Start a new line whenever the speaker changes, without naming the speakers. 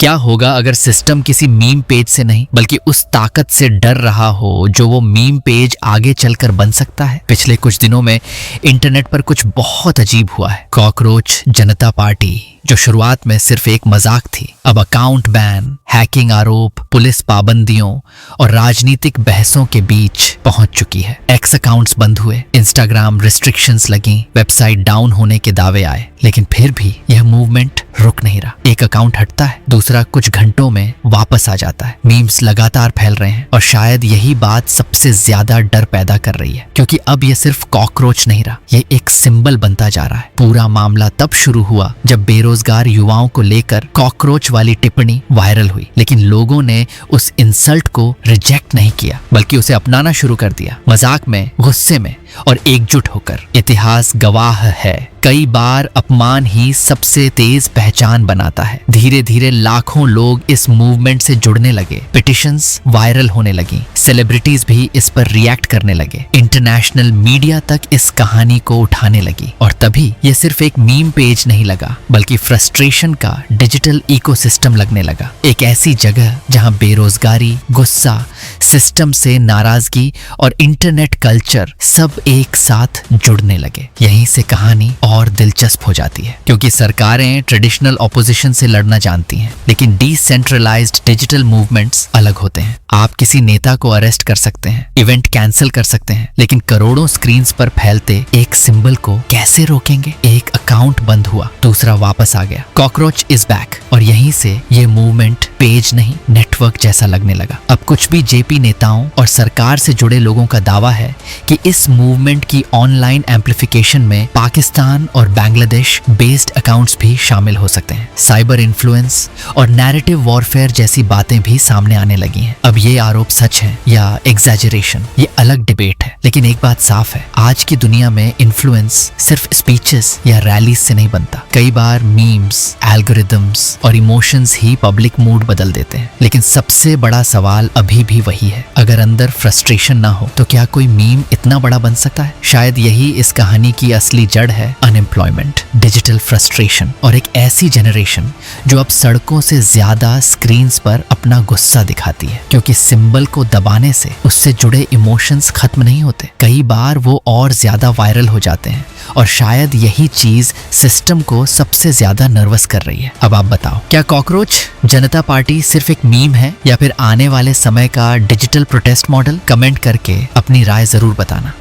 क्या होगा अगर सिस्टम किसी मीम पेज से नहीं बल्कि उस ताकत से डर रहा हो जो वो मीम पेज आगे चलकर बन सकता है। पिछले कुछ दिनों में इंटरनेट पर कुछ बहुत अजीब हुआ है। कॉकरोच जनता पार्टी जो शुरुआत में सिर्फ एक मजाक थी, अब अकाउंट बैन, हैकिंग आरोप, पुलिस पाबंदियों और राजनीतिक बहसों के बीच पहुंच चुकी है। एक्स अकाउंट्स बंद हुए, इंस्टाग्राम रिस्ट्रिक्शंस लगी, वेबसाइट डाउन होने के दावे आए, लेकिन फिर भी यह मूवमेंट रुक नहीं रहा। एक अकाउंट हटता है, दूसरा कुछ घंटों में वापस आ जाता है। मीम्स लगातार फैल रहे हैं और शायद यही बात सबसे ज्यादा डर पैदा कर रही है, क्योंकि अब यह सिर्फ कॉकरोच नहीं रहा, ये एक सिंबल बनता जा रहा है। पूरा मामला तब शुरू हुआ जब बेरोजगार युवाओं को लेकर कॉकरोच वाली टिप्पणी वायरल हुई, लेकिन लोगों ने उस इंसल्ट को रिजेक्ट नहीं किया बल्कि उसे अपनाना शुरू कर दिया, मजाक में, गुस्से में और एकजुट होकर। इतिहास गवाह है, कई बार अपमान ही सबसे तेज पहचान बनाता है। धीरे धीरे लाखों लोग इस मूवमेंट से जुड़ने लगे, पिटिशंस वायरल होने लगी, सेलिब्रिटीज भी इस पर रिएक्ट करने लगे, इंटरनेशनल मीडिया तक इस कहानी को उठाने लगी। और तभी ये सिर्फ एक मीम पेज नहीं लगा बल्कि फ्रस्ट्रेशन का डिजिटल इकोसिस्टम लगने लगा। एक ऐसी जगह जहां बेरोजगारी, गुस्सा, सिस्टम से नाराजगी और इंटरनेट कल्चर सब एक साथ जुड़ने लगे। यहीं से कहानी और दिलचस्प हो जाती है, क्योंकि सरकारें ट्रेडिशनल ऑपोजिशन से लड़ना जानती हैं, लेकिन डिसेंट्रलाइज्ड डिजिटल मूवमेंट्स अलग होते हैं। आप किसी नेता को अरेस्ट कर सकते हैं, इवेंट कैंसिल कर सकते हैं, लेकिन करोड़ों स्क्रीन्स पर फैलते एक सिंबल को कैसे रोकेंगे? एक अकाउंट बंद हुआ, दूसरा वापस आ गया। कॉकरोच इज बैक, और यहीं से ये मूवमेंट पेज नहीं, नेटवर्क जैसा लगने लगा। अब कुछ भी जेपी नेताओं और सरकार से जुड़े लोगों का दावा है कि इस मूवमेंट की ऑनलाइन एम्प्लीफिकेशन में पाकिस्तान और बांग्लादेश बेस्ड अकाउंट्स भी शामिल हो सकते हैं। साइबर इन्फ्लुएंस और नैरेटिव वॉरफेयर जैसी बातें भी सामने आने लगी हैं। अब ये आरोप सच है या एग्जैजरेशन, ये अलग डिबेट है, लेकिन एक बात साफ है, आज की दुनिया में इन्फ्लुएंस सिर्फ स्पीचेस या रैलीज से नहीं बनता। कई बार मीम्स, एल्गोरिदम्स और इमोशंस ही पब्लिक मूड बदल देते हैं। लेकिन सबसे बड़ा सवाल अभी भी वही है, अगर अंदर फ्रस्ट्रेशन ना हो तो क्या कोई मीम इतना बड़ा बन सकता है? शायद यही इस कहानी की असली जड़ है, अनएम्प्लॉयमेंट, डिजिटल फ्रस्ट्रेशन और एक ऐसी जनरेशन जो अब सड़कों से ज्यादा स्क्रीन्स पर अपना गुस्सा दिखाती है, क्योंकि सिंबल को दबाने से उससे जुड़े इमोशंस खत्म नहीं होते, कई बार वो और ज्यादा वायरल हो जाते हैं। और शायद यही चीज सिस्टम को सबसे ज्यादा नर्वस कर रही है। अब आप बताओ, क्या कॉकरोच जनता पार्टी सिर्फ एक मीम है या फिर आने वाले समय का डिजिटल प्रोटेस्ट मॉडल? कमेंट करके अपनी राय जरूर बताना।